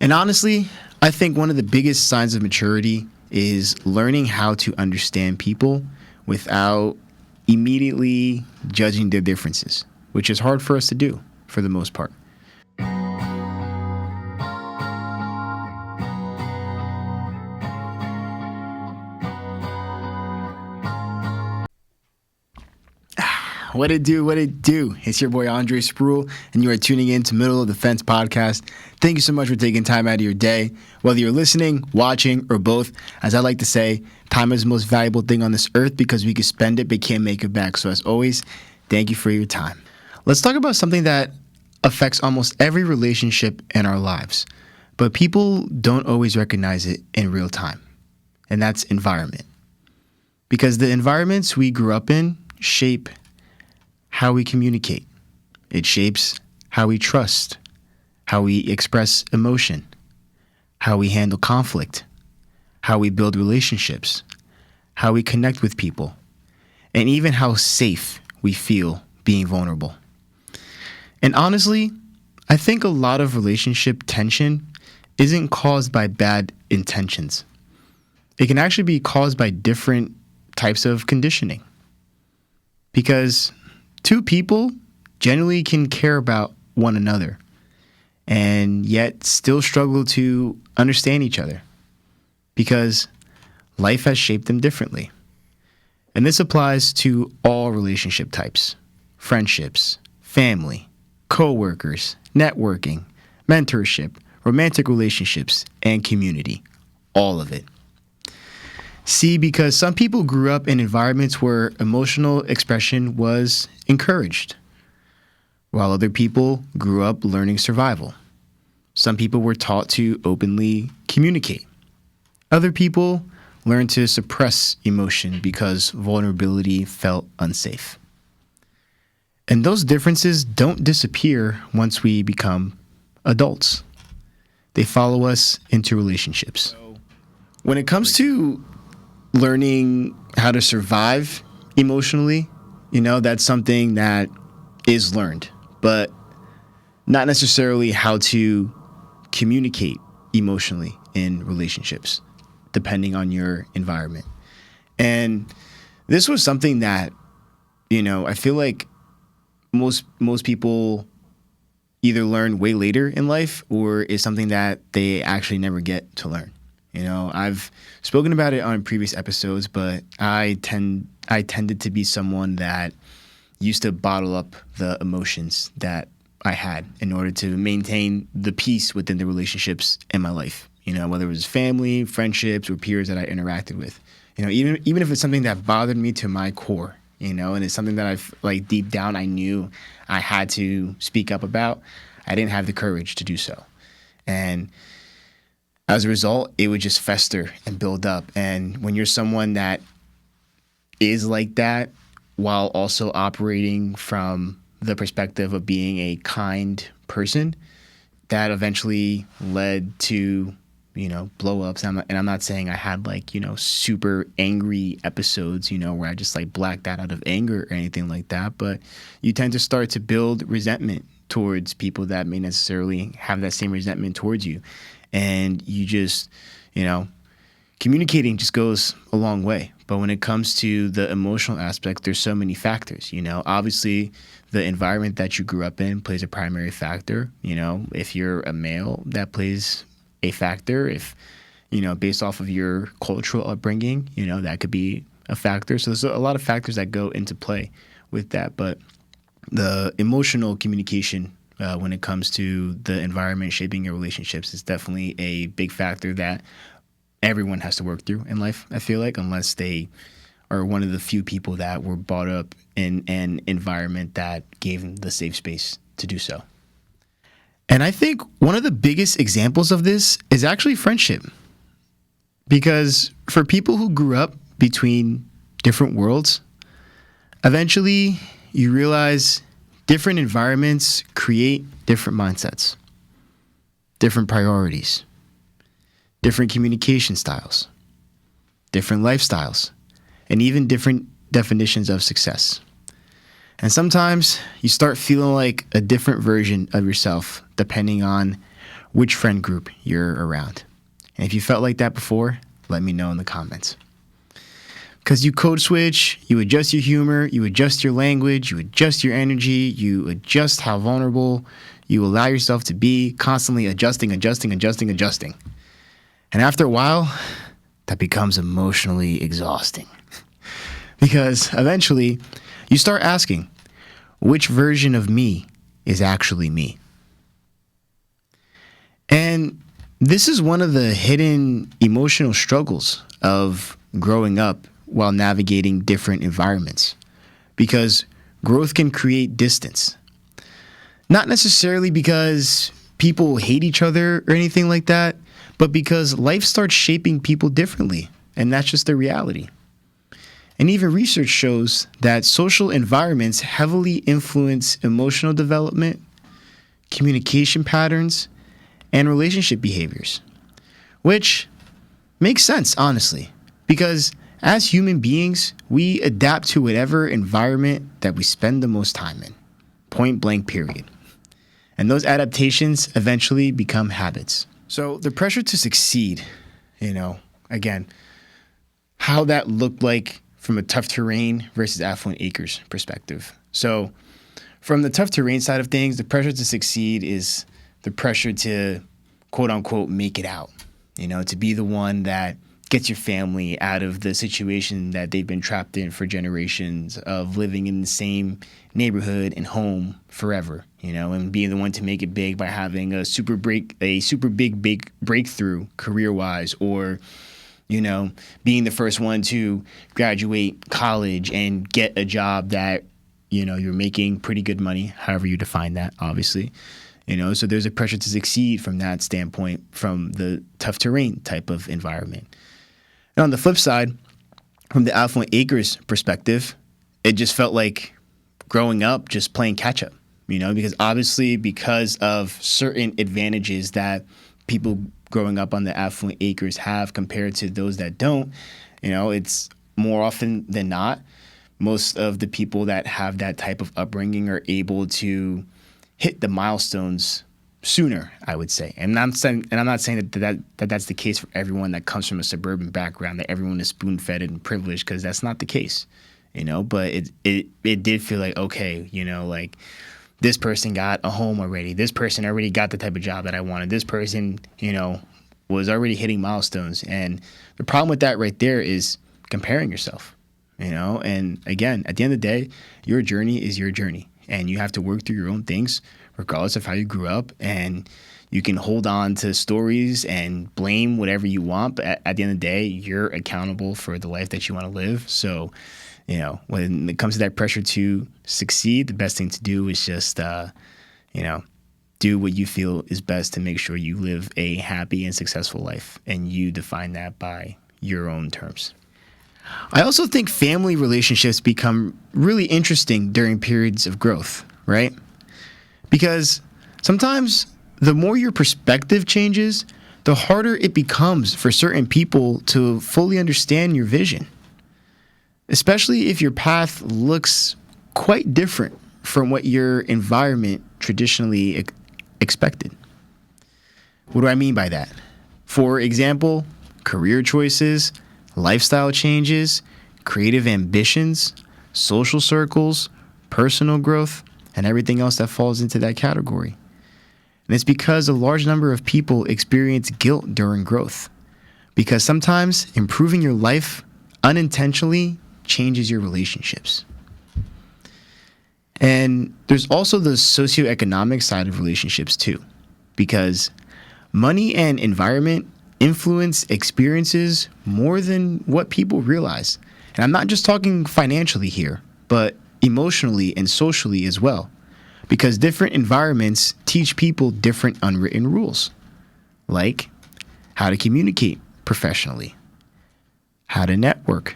And honestly, I think one of the biggest signs of maturity is learning how to understand people without immediately judging their differences, which is hard for us to do for the most part. What it do? What it do? It's your boy Andre Spruell, and you are tuning in to Middle of the Fence podcast. Thank you so much for taking time out of your day, whether you're listening, watching, or both. As I like to say, time is the most valuable thing on this earth because we can spend it but can't make it back. So as always, thank you for your time. Let's talk about something that affects almost every relationship in our lives, but people don't always recognize it in real time, and that's environment. Because the environments we grew up in shape how we communicate. It shapes how we trust, how we express emotion, how we handle conflict, how we build relationships, how we connect with people, and even how safe we feel being vulnerable. And honestly, I think a lot of relationship tension isn't caused by bad intentions. It can actually be caused by different types of conditioning. Because two people generally can care about one another and yet still struggle to understand each other because life has shaped them differently. And this applies to all relationship types: friendships, family, coworkers, networking, mentorship, romantic relationships, and community. All of it. See, because some people grew up in environments where emotional expression was encouraged, while other people grew up learning survival. Some people were taught to openly communicate. Other people learned to suppress emotion because vulnerability felt unsafe. And those differences don't disappear once we become adults. They follow us into relationships. When it comes to learning how to survive emotionally, that's something that is learned, but not necessarily how to communicate emotionally in relationships, depending on your environment. And this was something that, I feel like most people either learn way later in life or is something that they actually never get to learn. I've spoken about it on previous episodes, but I tended to be someone that used to bottle up the emotions that I had in order to maintain the peace within the relationships in my life, whether it was family, friendships, or peers that I interacted with. Even if it's something that bothered me to my core, and it's something that I've deep down I knew I had to speak up about, I didn't have the courage to do so. And as a result, it would just fester and build up. And when you're someone that is like that, while also operating from the perspective of being a kind person, that eventually led to, blow-ups. And I'm not saying I had super angry episodes, where I just blacked out of anger or anything like that. But you tend to start to build resentment towards people that may necessarily have that same resentment towards you. And you just, communicating just goes a long way. But when it comes to the emotional aspect, there's so many factors, Obviously, the environment that you grew up in plays a primary factor. If you're a male, that plays a factor. If, based off of your cultural upbringing, that could be a factor. So there's a lot of factors that go into play with that. But the emotional communication when it comes to the environment shaping your relationships is definitely a big factor that everyone has to work through in life, I feel like, unless they are one of the few people that were brought up in an environment that gave them the safe space to do so. And I think one of the biggest examples of this is actually friendship. Because for people who grew up between different worlds, eventually you realize different environments create different mindsets, different priorities, different communication styles, different lifestyles, and even different definitions of success. And sometimes you start feeling like a different version of yourself depending on which friend group you're around. And if you felt like that before, let me know in the comments. Because you code switch, you adjust your humor, you adjust your language, you adjust your energy, you adjust how vulnerable you allow yourself to be, constantly adjusting. And after a while, that becomes emotionally exhausting. Because eventually, you start asking, which version of me is actually me? And this is one of the hidden emotional struggles of growing up while navigating different environments, because growth can create distance. Not necessarily because people hate each other or anything like that, but because life starts shaping people differently, and that's just the reality. And even research shows that social environments heavily influence emotional development, communication patterns, and relationship behaviors, which makes sense, honestly, because as human beings, we adapt to whatever environment that we spend the most time in, point blank, period. And those adaptations eventually become habits. So the pressure to succeed, again, how that looked like from a tough terrain versus Affluent Acres perspective. So from the tough terrain side of things, the pressure to succeed is the pressure to, quote unquote, make it out, to be the one that gets your family out of the situation that they've been trapped in for generations of living in the same neighborhood and home forever, and being the one to make it big by having a super big breakthrough career-wise, or, being the first one to graduate college and get a job that, you're making pretty good money, however you define that, obviously. So there's a pressure to succeed from that standpoint, from the tough terrain type of environment. And on the flip side, from the Affluent Acres perspective, it just felt like growing up just playing catch up, because of certain advantages that people growing up on the Affluent Acres have compared to those that don't. It's more often than not, most of the people that have that type of upbringing are able to hit the milestones sooner, I would say. And I'm not saying that's the case for everyone that comes from a suburban background, that everyone is spoon-fed and privileged, because that's not the case, But it did feel like, okay, like this person got a home already. This person already got the type of job that I wanted. This person, was already hitting milestones. And the problem with that right there is comparing yourself, And again, at the end of the day, your journey is your journey, and you have to work through your own things, regardless of how you grew up. And you can hold on to stories and blame whatever you want, but at the end of the day, you're accountable for the life that you want to live. So, when it comes to that pressure to succeed, the best thing to do is just, do what you feel is best to make sure you live a happy and successful life, and you define that by your own terms. I also think family relationships become really interesting during periods of growth, right? Because sometimes the more your perspective changes, the harder it becomes for certain people to fully understand your vision, especially if your path looks quite different from what your environment traditionally expected. What do I mean by that? For example, career choices, lifestyle changes, creative ambitions, social circles, personal growth, and everything else that falls into that category. And it's because a large number of people experience guilt during growth, because sometimes improving your life unintentionally changes your relationships. And there's also the socioeconomic side of relationships too, because money and environment influence experiences more than what people realize. And I'm not just talking financially here, but emotionally and socially as well, because different environments teach people different unwritten rules, like how to communicate professionally, how to network,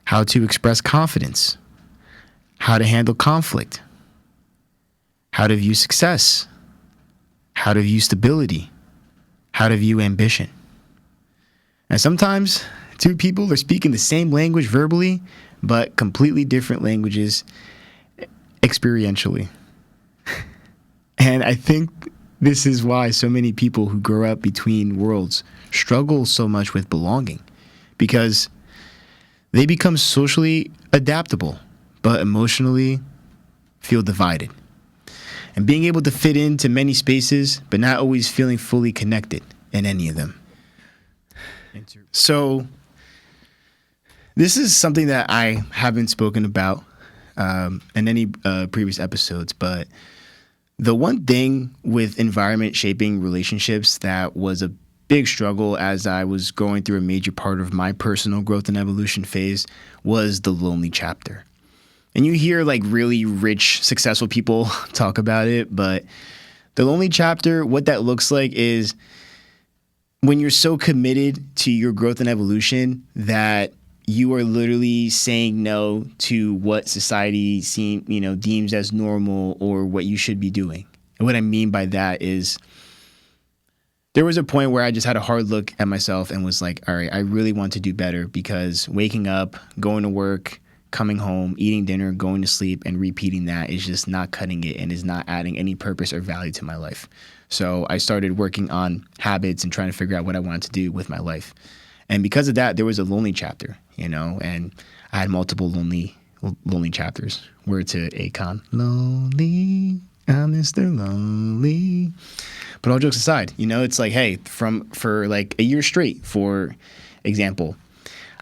how to express confidence, how to handle conflict, how to view success, how to view stability, how to view ambition. And sometimes two people are speaking the same language verbally, but completely different languages experientially. And I think This is why so many people who grow up between worlds struggle so much with belonging, because they become socially adaptable, but emotionally feel divided. And being able to fit into many spaces, but not always feeling fully connected in any of them. So this is something that I haven't spoken about in any previous episodes, but the one thing with environment shaping relationships that was a big struggle as I was going through a major part of my personal growth and evolution phase was the lonely chapter. And you hear like really rich, successful people talk about it, but the lonely chapter, what that looks like is when you're so committed to your growth and evolution that you are literally saying no to what society deems as normal or what you should be doing. And what I mean by that is there was a point where I just had a hard look at myself and was like, all right, I really want to do better, because waking up, going to work, coming home, eating dinner, going to sleep, and repeating that is just not cutting it and is not adding any purpose or value to my life. So I started working on habits and trying to figure out what I wanted to do with my life. And because of that, there was a lonely chapter, and I had multiple lonely chapters. Word to Akon. Lonely, I'm Mr. Lonely. But all jokes aside, it's like, hey, for like a year straight, for example,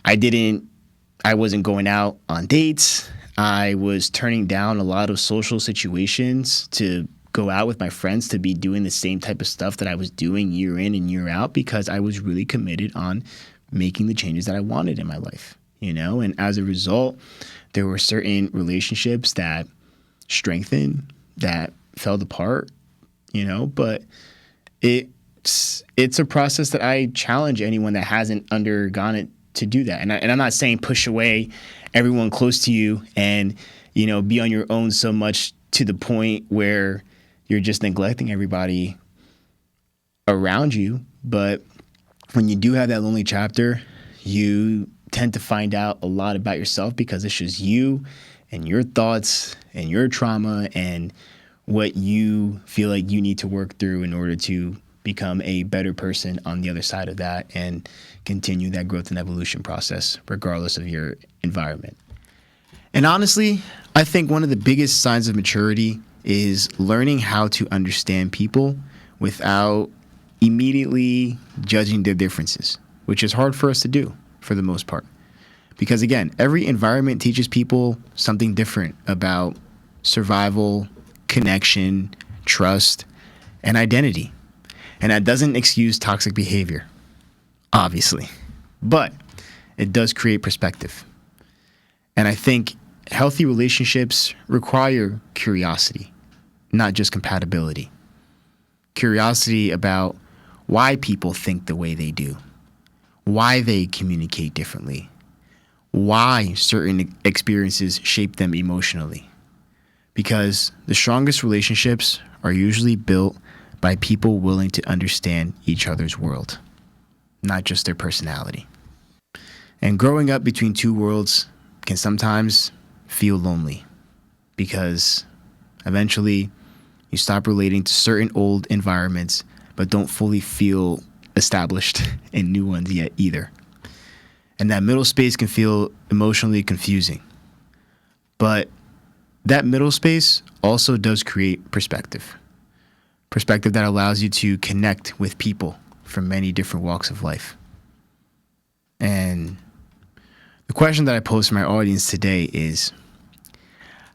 I wasn't going out on dates. I was turning down a lot of social situations to go out with my friends to be doing the same type of stuff that I was doing year in and year out, because I was really committed on making the changes that I wanted in my life, and as a result, there were certain relationships that strengthened, that fell apart, but it's a process that I challenge anyone that hasn't undergone it to do that. And I'm not saying push away everyone close to you and, be on your own so much to the point where you're just neglecting everybody around you. But when you do have that lonely chapter, you tend to find out a lot about yourself, because it's just you and your thoughts and your trauma and what you feel like you need to work through in order to become a better person on the other side of that and continue that growth and evolution process, regardless of your environment. And honestly, I think one of the biggest signs of maturity is learning how to understand people without immediately judging their differences, which is hard for us to do for the most part. Because again, every environment teaches people something different about survival, connection, trust, and identity. And that doesn't excuse toxic behavior, obviously, but it does create perspective. And I think healthy relationships require curiosity, not just compatibility. Curiosity about why people think the way they do, why they communicate differently, why certain experiences shape them emotionally. Because the strongest relationships are usually built by people willing to understand each other's world, not just their personality. And growing up between two worlds can sometimes feel lonely, because eventually you stop relating to certain old environments but don't fully feel established in new ones yet either. And that middle space can feel emotionally confusing. But that middle space also does create perspective. Perspective that allows you to connect with people from many different walks of life. And the question that I pose to my audience today is,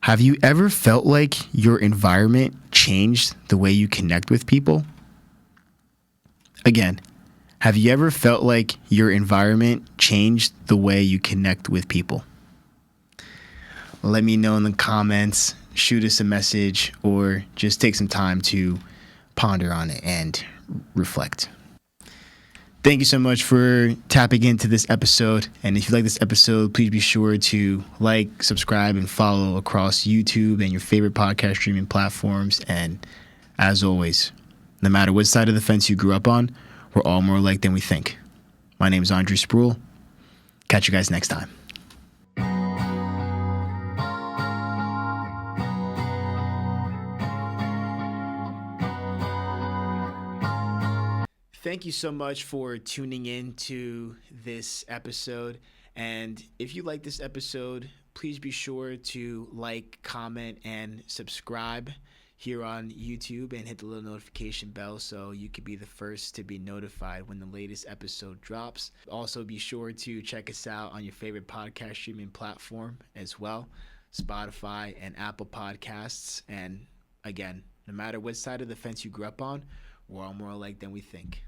have you ever felt like your environment changed the way you connect with people? Again, have you ever felt like your environment changed the way you connect with people? Let me know in the comments, shoot us a message, or just take some time to ponder on it and reflect. Thank you so much for tapping into this episode. And if you like this episode, please be sure to like, subscribe, and follow across YouTube and your favorite podcast streaming platforms. And as always, no matter what side of the fence you grew up on, we're all more alike than we think. My name is Andre Spruell. Catch you guys next time. Thank you so much for tuning in to this episode. And if you like this episode, please be sure to like, comment, and subscribe here on YouTube and hit the little notification bell so you can be the first to be notified when the latest episode drops. Also, be sure to check us out on your favorite podcast streaming platform as well, Spotify and Apple Podcasts. And again, no matter what side of the fence you grew up on, we're all more alike than we think.